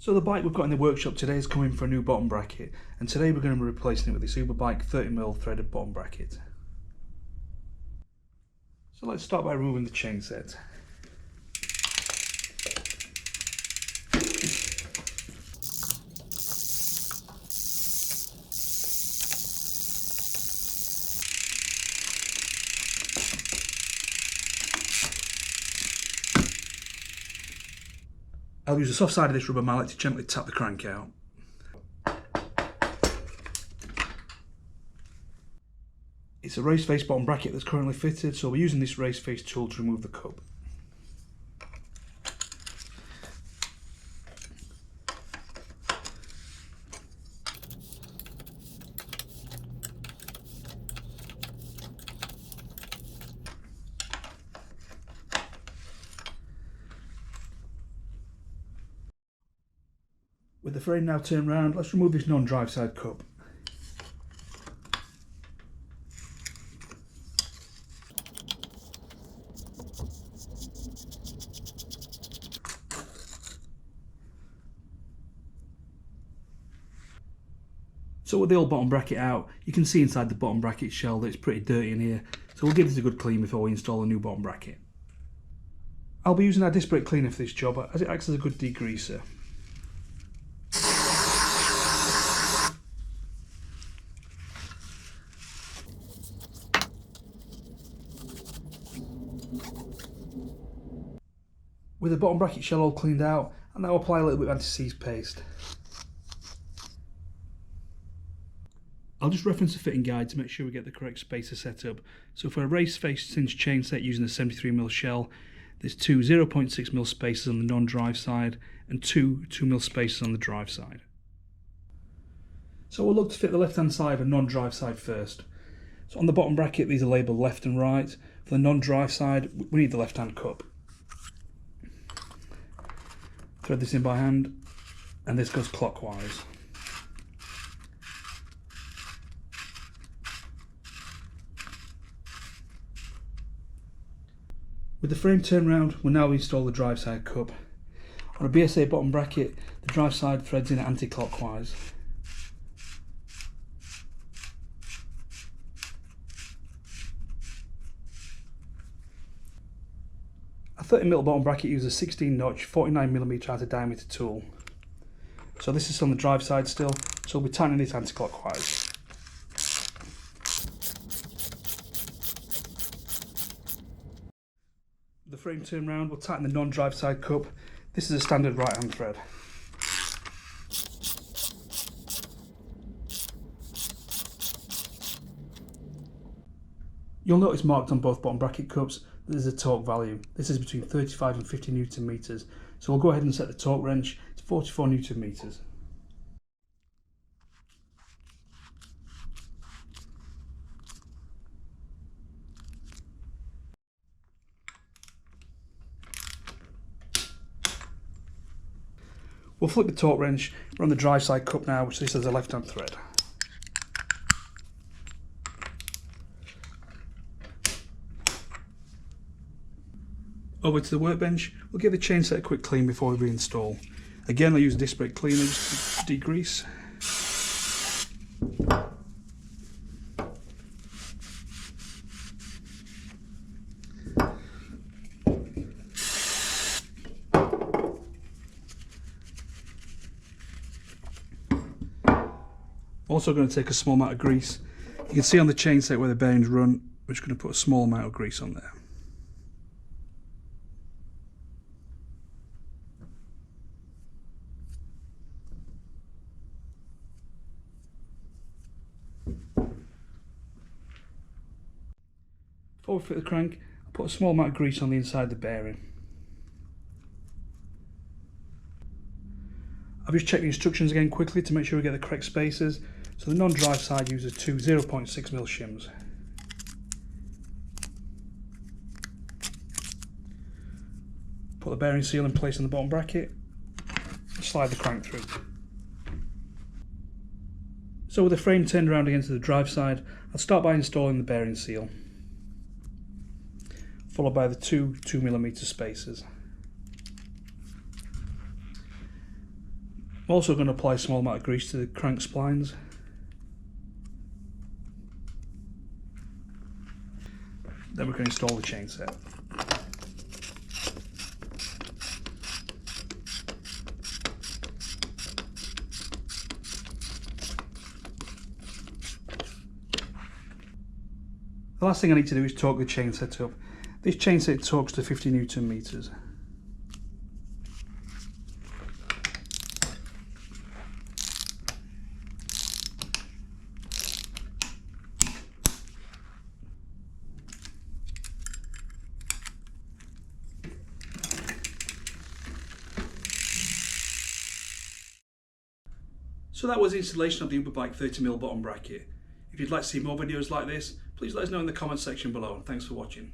So the bike we've got in the workshop today is coming for a new bottom bracket, and today we're going to be replacing it with this Uberbike 30mm threaded bottom bracket. So let's start by removing the chain set. I'll use the soft side of this rubber mallet to gently tap the crank out. It's a Raceface bottom bracket that's currently fitted, so we're using this Raceface tool to remove the cup. With the frame now turned round, let's remove this non-drive side cup. So with the old bottom bracket out, you can see inside the bottom bracket shell that it's pretty dirty in here, so we'll give this a good clean before we install a new bottom bracket. I'll be using our disc brake cleaner for this job as it acts as a good degreaser. With the bottom bracket shell all cleaned out, I'll now apply a little bit of anti-seize paste. I'll just reference the fitting guide to make sure we get the correct spacer set up. So for a Raceface cinch chain set using a 73mm shell, there's two 0.6mm spacers on the non-drive side and two 2mm spacers on the drive side. So we'll look to fit the left-hand side of a non-drive side first. So on the bottom bracket, these are labelled left and right. For the non-drive side, we need the left-hand cup. Thread this in by hand, and this goes clockwise. With the frame turned round, we'll now install the drive side cup. On a BSA bottom bracket, the drive side threads in anti-clockwise. A 30mm bottom bracket uses a 16-notch 49mm outer diameter tool. So this is on the drive side still, so we'll be tightening this anti-clockwise. With the frame turned round, we'll tighten the non-drive side cup. This is a standard right-hand thread. You'll notice marked on both bottom bracket cups that there's a torque value. This is between 35 and 50 Newton meters. So we'll go ahead and set the torque wrench to 44 Newton meters. We'll flip the torque wrench. We're on the drive side cup now, which this is a left-hand thread. Over to the workbench, we'll give the chain set a quick clean before we reinstall. Again, I'll use a disc brake cleaner just to degrease. Also going to take a small amount of grease. You can see on the chain set where the bearings run, we're just going to put a small amount of grease on there. Before we fit the crank, I'll put a small amount of grease on the inside of the bearing. I've just checked the instructions again quickly to make sure we get the correct spacers. So the non-drive side uses two 0.6mm shims. Put the bearing seal in place on the bottom bracket and slide the crank through. So with the frame turned around against the drive side, I'll start by installing the bearing seal, followed by the two 2mm spacers. I'm also going to apply a small amount of grease to the crank splines. Then we can install the chain set. The last thing I need to do is torque the chain set up. This chain set torques to 50 Newton meters. So that was the installation of the Uberbike 30mm bottom bracket. If you'd like to see more videos like this, please let us know in the comment section below. Thanks for watching.